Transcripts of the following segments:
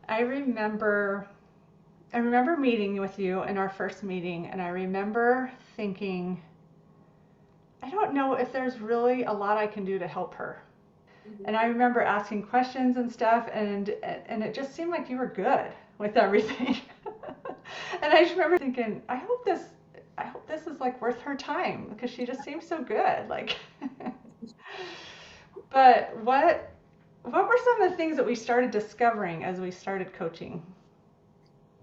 I remember I remember meeting with you in our first meeting, and I remember thinking, I don't know if there's really a lot I can do to help her. And Mhm. I remember asking questions and stuff, and it just seemed like you were good with everything. And I just remember thinking, I hope this is like worth her time because she just seems so good. Like, but what were some of the things that we started discovering as we started coaching?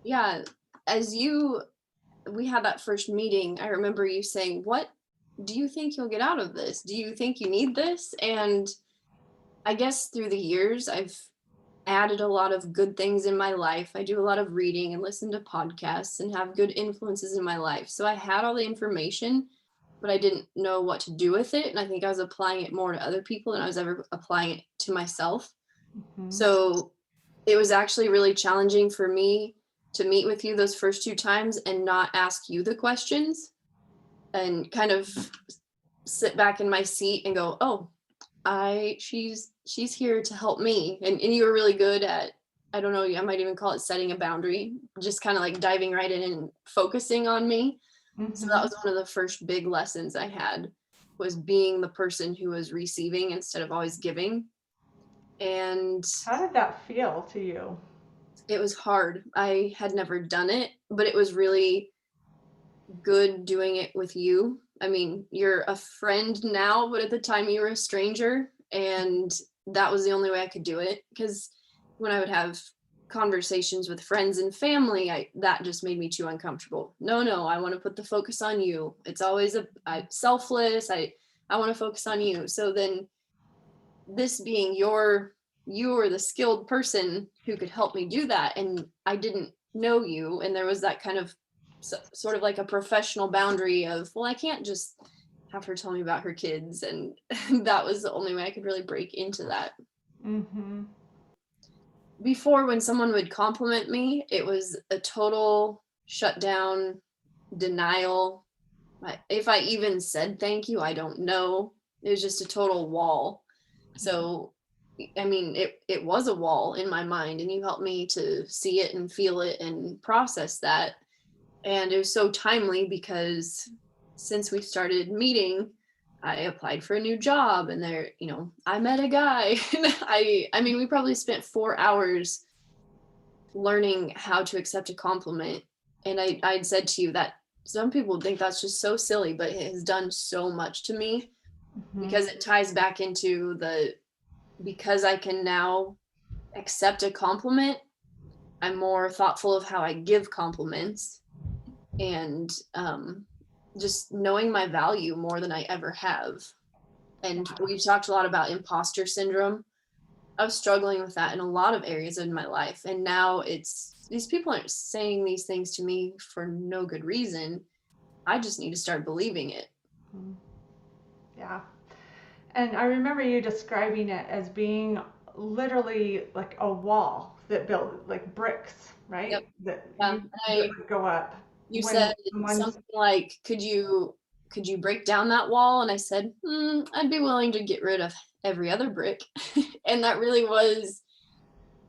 Yeah, as you we had that first meeting, I remember you saying, "What do you think you'll get out of this? Do you think you need this?" And I guess through the years, I've added a lot of good things in my life. I do a lot of reading and listen to podcasts and have good influences in my life. So I had all the information, but I didn't know what to do with it. And I think I was applying it more to other people than I was ever applying it to myself. Hmm. So it was actually really challenging for me to meet with you those first two times and not ask you the questions and kind of sit back in my seat and go, "Oh, I she's here to help me." And you were really good at, I don't know, I might even call it setting a boundary, just kind of like diving right in and focusing on me. So that Hmm. was one of the first big lessons I had, was being the person who was receiving instead of always giving. And How did that feel to you? it was hard. I had never done it, but it was really good doing it with you. I mean, you're a friend now, but at the time you were a stranger. And that was the only way I could do it. Because when I would have conversations with friends and family, that just made me too uncomfortable. No, no, I want to put the focus on you. It's always selfless. I want to focus on you. So then, this being you were the skilled person who could help me do that, and I didn't know you, and there was that kind of sort of like a professional boundary of, well, I can't just have her tell me about her kids, and that was the only way I could really break into that. Hmm. Before, when someone would compliment me, it was a total shutdown, denial. If I even said thank you, I don't know. It was just a total wall. So, I mean, it was a wall in my mind, and you helped me to see it and feel it and process that. And it was so timely because since we started meeting, I applied for a new job, and there, I met a guy. And I mean, we probably spent 4 hours learning how to accept a compliment. And I'd said to you that some people think that's just so silly, but it has done so much to me, Hmm. because it ties back into because I can now accept a compliment, I'm more thoughtful of how I give compliments, and just knowing my value more than I ever have. And Yeah. we've talked a lot about imposter syndrome. I was struggling with that in a lot of areas in my life. And now it's, these people aren't saying these things to me for no good reason. I just need to start believing it. Mhm. Yeah. And I remember you describing it as being literally like a wall that built like bricks, Yep. right? Yeah. That would go up You when said someone's. something like, could you break down that wall? And I said, I'd be willing to get rid of every other brick. And that really was,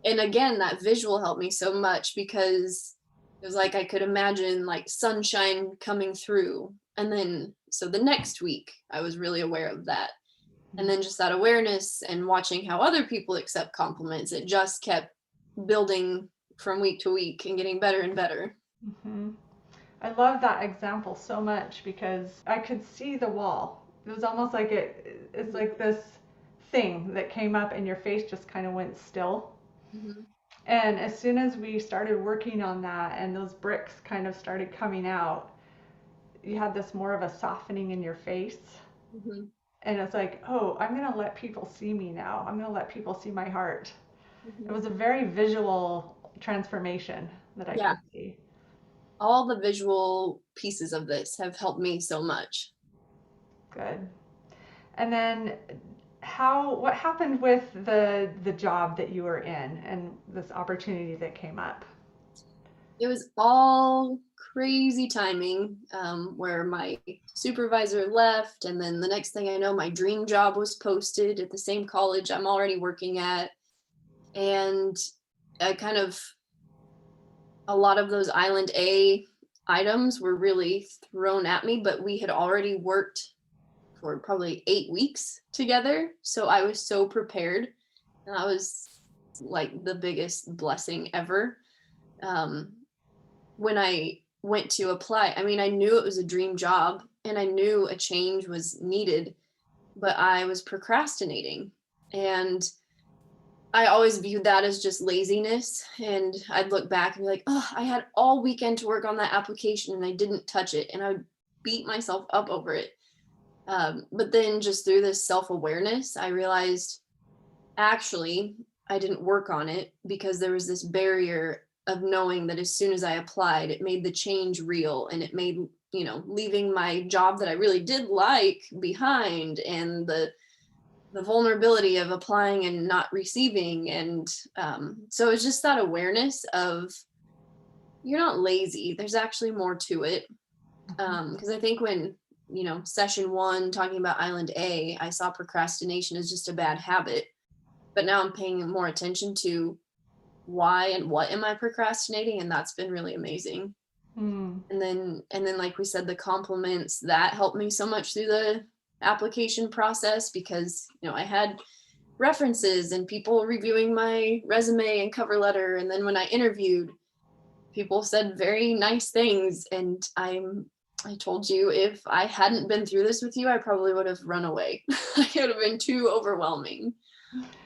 and again, that visual helped me so much, because it was like I could imagine like sunshine coming through. And then so the next week I was really aware of that. And then just that awareness and watching how other people accept compliments, it just kept building from week to week and getting better and better. Hmm. I love that example so much because I could see the wall. It was almost like it's Mhm. like this thing that came up and your face just kind of went still. Mhm. And as soon as we started working on that and those bricks kind of started coming out, you had this more of a softening in your face. Mhm. And it's like, oh, I'm going to let people see me now. I'm going to let people see my heart. It Mhm. was a very visual transformation that I Yeah, could see. all the visual pieces of this have helped me so much. Good. And then what happened with the job that you were in and this opportunity that came up? It was all crazy timing, where my supervisor left, and then the next thing I know, my dream job was posted at the same college I'm already working at. And I kind of, a lot of those Island A items were really thrown at me, but we had already worked for probably 8 weeks together. So I was so prepared. And that was like the biggest blessing ever. When I went to apply, I mean, I knew it was a dream job and I knew a change was needed, but I was procrastinating. And I always viewed that as just laziness. And I'd look back and be like, oh, I had all weekend to work on that application and I didn't touch it. And I would beat myself up over it. But then just through this self-awareness, I realized actually I didn't work on it because there was this barrier of knowing that as soon as I applied, it made the change real, and it made, leaving my job that I really did like behind, and the vulnerability of applying and not receiving. And so it's just that awareness of you're not lazy. There's actually more to it. Because I think when, session 1, talking about Island A, I saw procrastination as just a bad habit. But now I'm paying more attention to why and what am I procrastinating, and that's been really amazing. And then like we said, the compliments, that helped me so much through the application process, because I had references and people reviewing my resume and cover letter, and then when I interviewed, people said very nice things. And I told you, if I hadn't been through this with you, I probably would have run away. It would have been too overwhelming.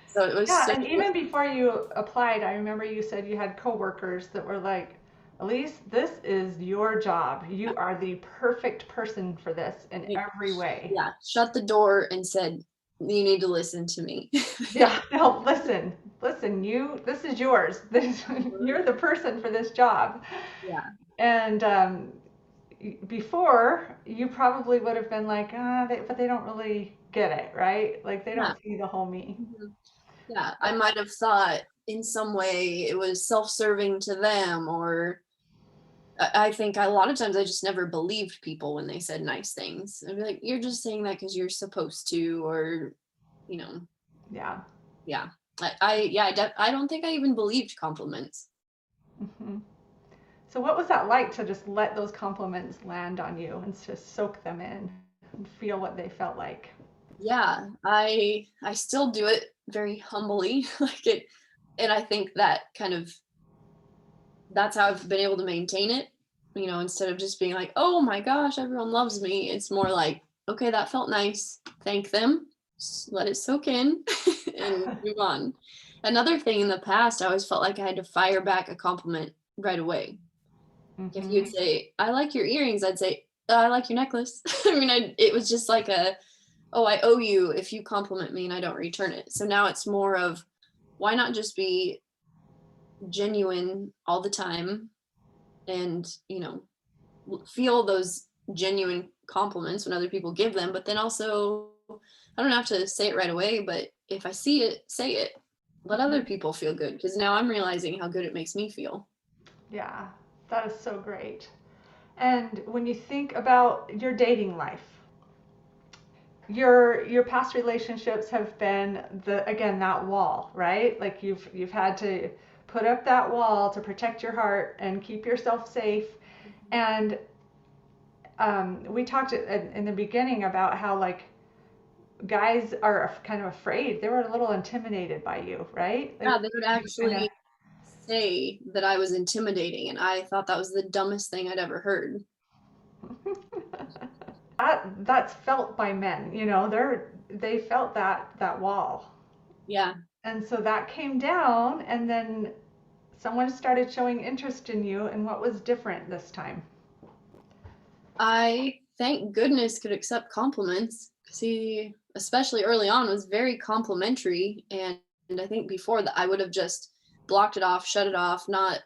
So it was Yeah, and even before you applied, I remember you said you had coworkers that were like, Aliese, this is your job. You are the perfect person for this in every way. Yeah, shut the door and said, you need to listen to me. Yeah, no, listen, this is yours. You're the person for this job. Yeah. And before, you probably would have been like, but they don't really get it, right? Like they Yeah. don't see the whole me. Yeah, I might have thought in some way it was self-serving to them, or I think a lot of times I just never believed people when they said nice things. I'd be like, you're just saying that because you're supposed to, or, Yeah. yeah. I don't think I even believed compliments. Hmm. So what was that like to just let those compliments land on you and to soak them in and feel what they felt like? Yeah, I still do it very humbly, like it, and I think that kind of, that's how I've been able to maintain it. Instead of just being like, oh my gosh, everyone loves me. It's more like, okay, that felt nice. Thank them. Let it soak in and move on. Another thing, in the past, I always felt like I had to fire back a compliment right away. If Hmm. you'd say, I like your earrings, I'd say, I like your necklace. It was just like oh, I owe you if you compliment me and I don't return it. So now it's more of, why not just be genuine all the time, and feel those genuine compliments when other people give them, but then also, I don't have to say it right away, but if I see it, say it. Let other people feel good, because now I'm realizing how good it makes me feel. Yeah, that is so great. And when you think about your dating life, your past relationships have been again that wall, right? Like you've had to put up that wall to protect your heart and keep yourself safe. And we talked in the beginning about how like guys are kind of afraid. They were a little intimidated by you, right? Yeah, Like they would you kind of actually say that I was intimidating, and I thought that was the dumbest thing I'd ever heard. that's felt by men. They felt that wall, Yeah, and so that came down, and then someone started showing interest in you. And what was different this time? I, thank goodness, could accept compliments, because he, especially early on, was very complimentary. And I think before that, I would have just blocked it off, shut it off, not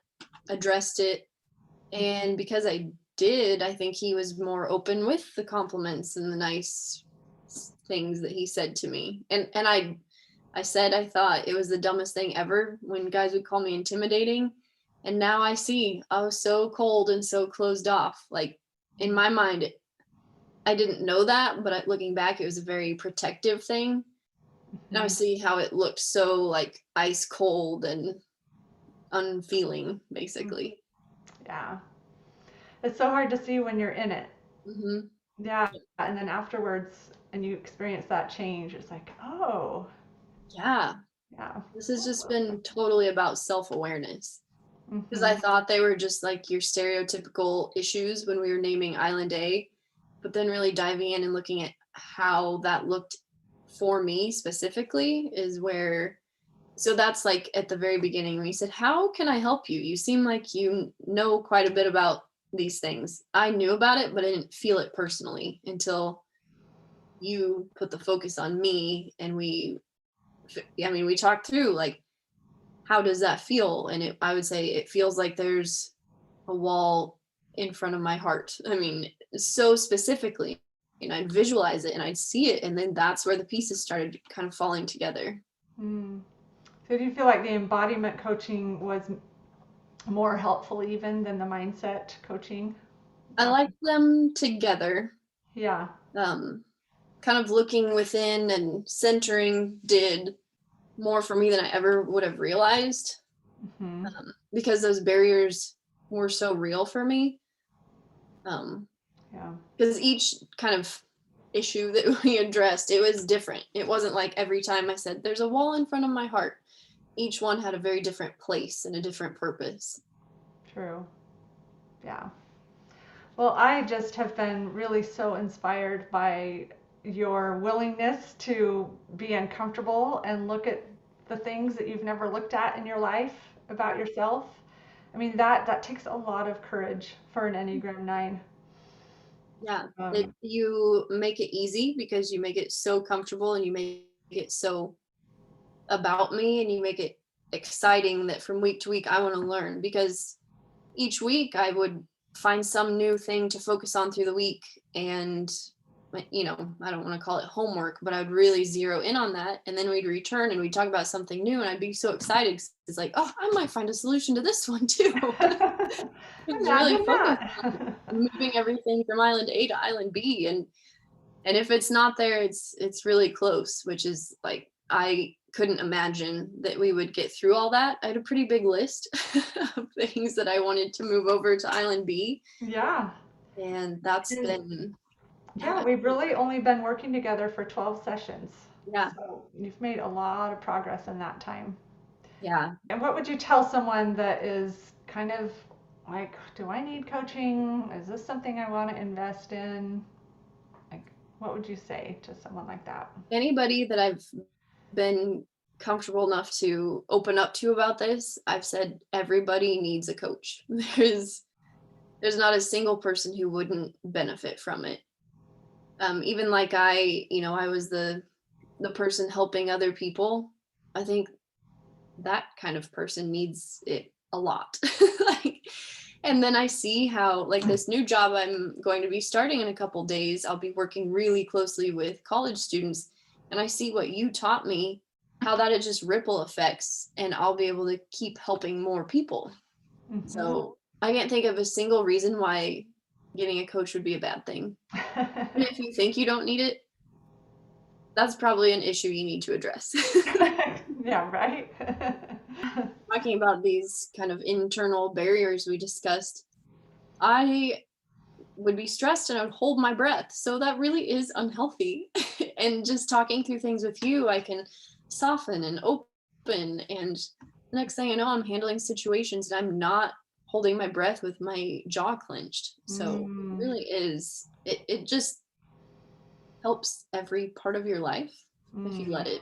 addressed it. And because I did, I think he was more open with the compliments and the nice things that he said to me. And I said I thought it was the dumbest thing ever when guys would call me intimidating. And now I see I was so cold and so closed off. Like, in my mind, I didn't know that, but looking back, it was a very protective thing. Now I Mhm. see how it looked so like ice cold and unfeeling, basically. Yeah. It's so hard to see when you're in it. Hmm. Yeah. And then afterwards, and you experience that change, it's like, oh, Yeah, yeah. this has just been totally about self-awareness. Because I Hmm. thought they were just like your stereotypical issues when we were naming Island A, but then really diving in and looking at how that looked for me specifically is where, so that's like at the very beginning when you said, "How can I help you? You seem like you know quite a bit about these things." I knew about it, but I didn't feel it personally until you put the focus on me and I mean, we talked through like, how does that feel? And I would say it feels like there's a wall in front of my heart. I mean, so specifically, and I'd visualize it and I'd see it. And then that's where the pieces started kind of falling together. Mm. So do you feel like the embodiment coaching was more helpful even than the mindset coaching? I like them together. Yeah. Um, Kind of looking within and centering did more for me than I ever would have realized, Hmm. because those barriers were so real for me. Yeah. Because each kind of issue that we addressed, it was different. It wasn't like every time I said, "There's a wall in front of my heart." Each one had a very different place and a different purpose. True. Yeah. Well, I just have been really so inspired by your willingness to be uncomfortable and look at the things that you've never looked at in your life about yourself. I mean, that takes a lot of courage for an Enneagram 9. Yeah, Um, you make it easy because you make it so comfortable and you make it so about me and you make it exciting that from week to week I want to learn, because each week I would find some new thing to focus on through the week. And I don't want to call it homework, but I'd really zero in on that. And then we'd return and we'd talk about something new. And I'd be so excited 'cause it's like, oh, I might find a solution to this one too. It's really Imagine focused that. on moving everything from island A to island B. And if it's not there, it's really close, which is like, I couldn't imagine that we would get through all that. I had a pretty big list of things that I wanted to move over to island B, Yeah. and that's And been, yeah, we've really only been working together for 12 sessions. yeah, So you've made a lot of progress in that time. yeah. And what would you tell someone that is kind of like, do I need coaching? Is this something I want to invest in? Like, what would you say to someone like that? Anybody that I've been comfortable enough to open up to about this, I've said everybody needs a coach. There's not a single person who wouldn't benefit from it. Even like I was the person helping other people. I think that kind of person needs it a lot. Like, and then I see how, like, this new job I'm going to be starting in a couple days, I'll be working really closely with college students, and I see what you taught me, how that it just ripple effects, and I'll be able to keep helping more people. Hmm. So I can't think of a single reason why getting a coach would be a bad thing. And if you think you don't need it, that's probably an issue you need to address. Yeah, right. Talking about these kind of internal barriers we discussed, I would be stressed and I would hold my breath. So that really is unhealthy. And just talking through things with you, I can soften and open. And the next thing I know, I'm handling situations and I'm not holding my breath with my jaw clenched. So it Mm, really is, it just helps every part of your life if you mm, let it.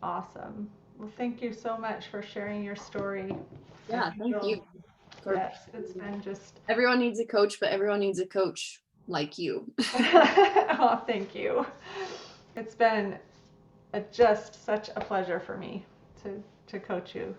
awesome. Well, thank you so much for sharing your story. I Yeah, thank you feel, for, yes, it's been just, everyone needs a coach, but everyone needs a coach like you. oh, thank you. It's been just such a pleasure for me to coach you.